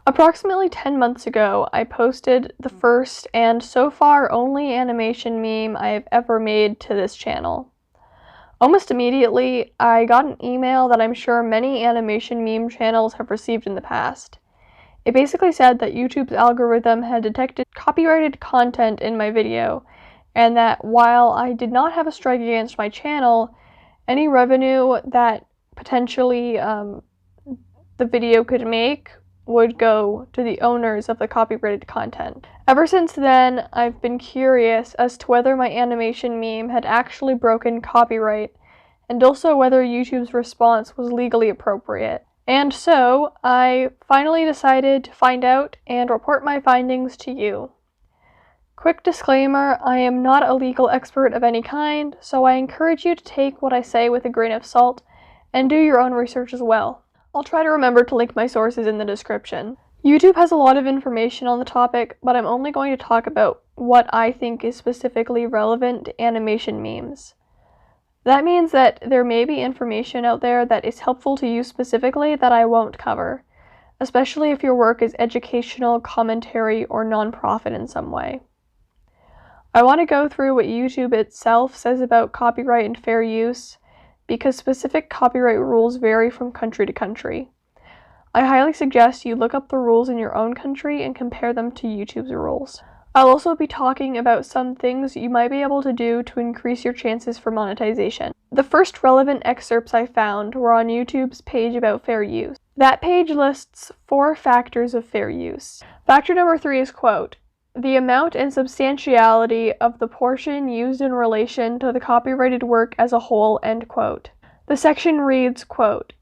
Approximately 10 months ago, I posted the first and so far only animation meme I have ever made to this channel. Almost immediately, I got an email that I'm sure many animation meme channels have received in the past. It basically said that YouTube's algorithm had detected copyrighted content in my video, and that while I did not have a strike against my channel, any revenue that potentially the video could make would go to the owners of the copyrighted content. Ever since then, I've been curious as to whether my animation meme had actually broken copyright, and also whether YouTube's response was legally appropriate. And so, I finally decided to find out and report my findings to you. Quick disclaimer, I am not a legal expert of any kind, so I encourage you to take what I say with a grain of salt, and do your own research as well. I'll try to remember to link my sources in the description. YouTube has a lot of information on the topic, but I'm only going to talk about what I think is specifically relevant to animation memes. That means that there may be information out there that is helpful to you specifically that I won't cover, especially if your work is educational, commentary, or non-profit in some way. I want to go through what YouTube itself says about copyright and fair use, because specific copyright rules vary from country to country. I highly suggest you look up the rules in your own country and compare them to YouTube's rules. I'll also be talking about some things you might be able to do to increase your chances for monetization. The first relevant excerpts I found were on YouTube's page about fair use. That page lists 4 factors of fair use. Factor number 3 is, quote, the amount and substantiality of the portion used in relation to the copyrighted work as a whole, end quote. The section reads, quote,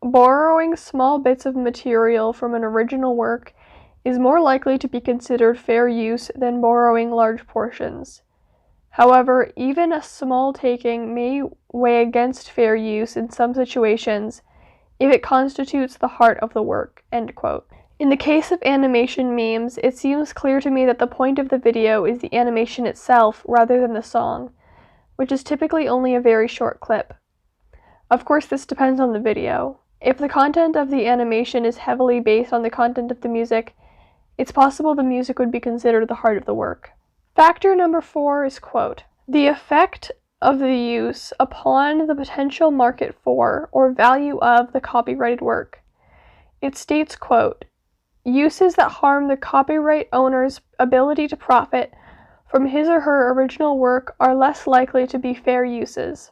borrowing small bits of material from an original work is more likely to be considered fair use than borrowing large portions. However, even a small taking may weigh against fair use in some situations if it constitutes the heart of the work, end quote. In the case of animation memes, it seems clear to me that the point of the video is the animation itself rather than the song, which is typically only a very short clip. Of course, this depends on the video. If the content of the animation is heavily based on the content of the music, it's possible the music would be considered the heart of the work. Factor number 4 is, quote, the effect of the use upon the potential market for or value of the copyrighted work. It states, quote, uses that harm the copyright owner's ability to profit from his or her original work are less likely to be fair uses.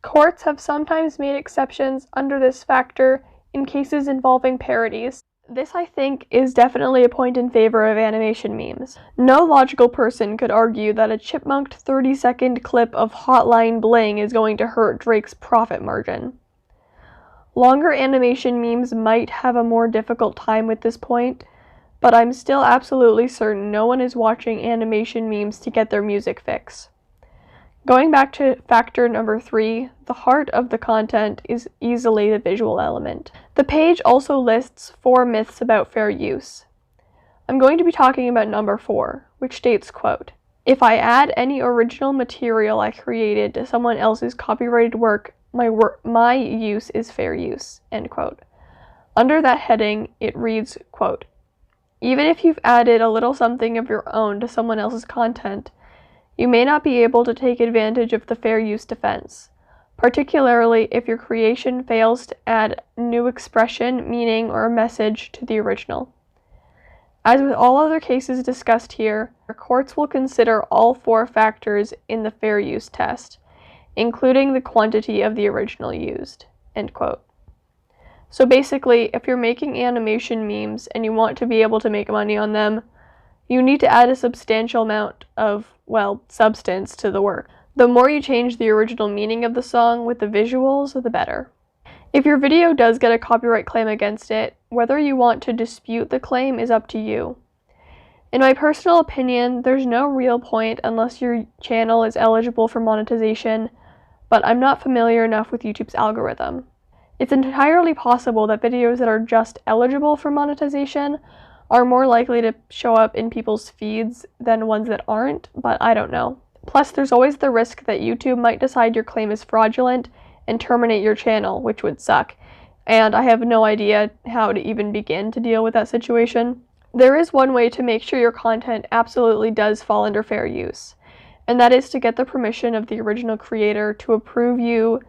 Courts have sometimes made exceptions under this factor in cases involving parodies. This, I think, is definitely a point in favor of animation memes. No logical person could argue that a chipmunked 30-second clip of Hotline Bling is going to hurt Drake's profit margin. Longer animation memes might have a more difficult time with this point, but I'm still absolutely certain no one is watching animation memes to get their music fix. Going back to factor number 3, the heart of the content is easily the visual element. The page also lists 4 myths about fair use. I'm going to be talking about number 4, which states, quote, if I add any original material I created to someone else's copyrighted work, my use is fair use, end quote. Under that heading, it reads, quote, even if you've added a little something of your own to someone else's content, you may not be able to take advantage of the fair use defense, particularly if your creation fails to add new expression, meaning, or message to the original. As with all other cases discussed here, courts will consider all 4 factors in the fair use test, including the quantity of the original used, end quote. So basically, if you're making animation memes and you want to be able to make money on them, you need to add a substantial amount of, well, substance to the work. The more you change the original meaning of the song with the visuals, the better. If your video does get a copyright claim against it, whether you want to dispute the claim is up to you. In my personal opinion, there's no real point unless your channel is eligible for monetization, but I'm not familiar enough with YouTube's algorithm. It's entirely possible that videos that are just eligible for monetization are more likely to show up in people's feeds than ones that aren't, but I don't know. Plus, there's always the risk that YouTube might decide your claim is fraudulent and terminate your channel, which would suck, and I have no idea how to even begin to deal with that situation. There is one way to make sure your content absolutely does fall under fair use, and that is to get the permission of the original creator to approve you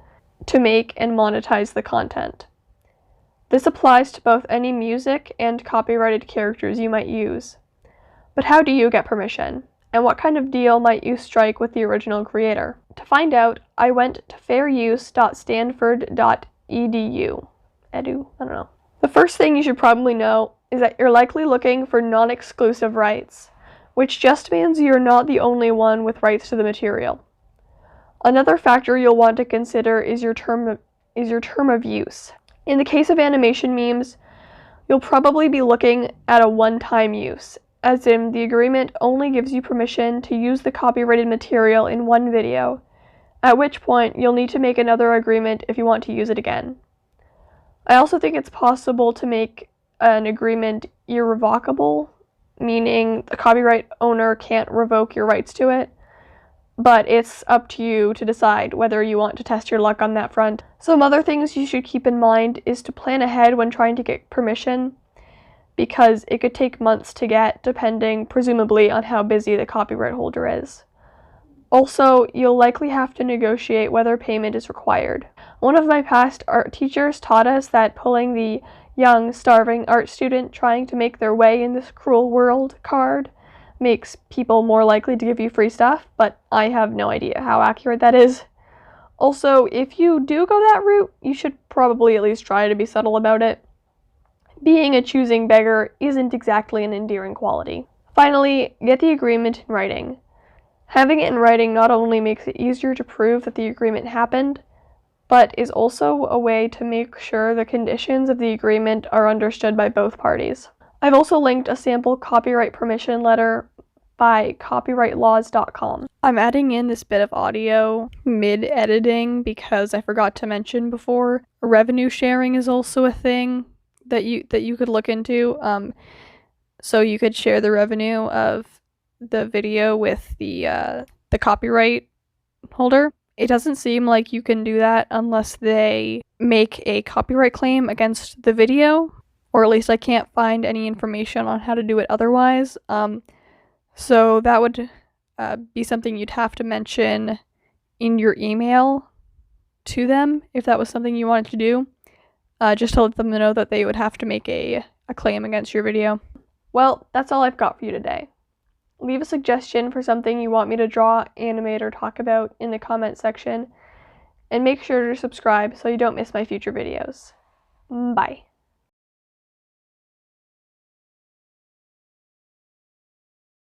to make and monetize the content. This applies to both any music and copyrighted characters you might use. But how do you get permission? And what kind of deal might you strike with the original creator? To find out, I went to fairuse.stanford.edu. I don't know. The first thing you should probably know is that you're likely looking for non-exclusive rights, which just means you're not the only one with rights to the material. Another factor you'll want to consider is your term of use. In the case of animation memes, you'll probably be looking at a one-time use, as in the agreement only gives you permission to use the copyrighted material in one video, at which point you'll need to make another agreement if you want to use it again. I also think it's possible to make an agreement irrevocable, meaning the copyright owner can't revoke your rights to it, but it's up to you to decide whether you want to test your luck on that front. Some other things you should keep in mind is to plan ahead when trying to get permission, because it could take months to get, depending presumably on how busy the copyright holder is. Also, you'll likely have to negotiate whether payment is required. One of my past art teachers taught us that pulling the young, starving art student trying to make their way in this cruel world card makes people more likely to give you free stuff, but I have no idea how accurate that is. Also, if you do go that route, you should probably at least try to be subtle about it. Being a choosing beggar isn't exactly an endearing quality. Finally, get the agreement in writing. Having it in writing not only makes it easier to prove that the agreement happened, but is also a way to make sure the conditions of the agreement are understood by both parties. I've also linked a sample copyright permission letter by copyrightlaws.com. I'm adding in this bit of audio mid-editing because I forgot to mention before, revenue sharing is also a thing that you could look into. So you could share the revenue of the video with the copyright holder. It doesn't seem like you can do that unless they make a copyright claim against the video, or at least I can't find any information on how to do it otherwise. So that would be something you'd have to mention in your email to them if that was something you wanted to do, just to let them know that they would have to make a claim against your video. Well, that's all I've got for you today. Leave a suggestion for something you want me to draw, animate, or talk about in the comment section, and make sure to subscribe so you don't miss my future videos. Bye.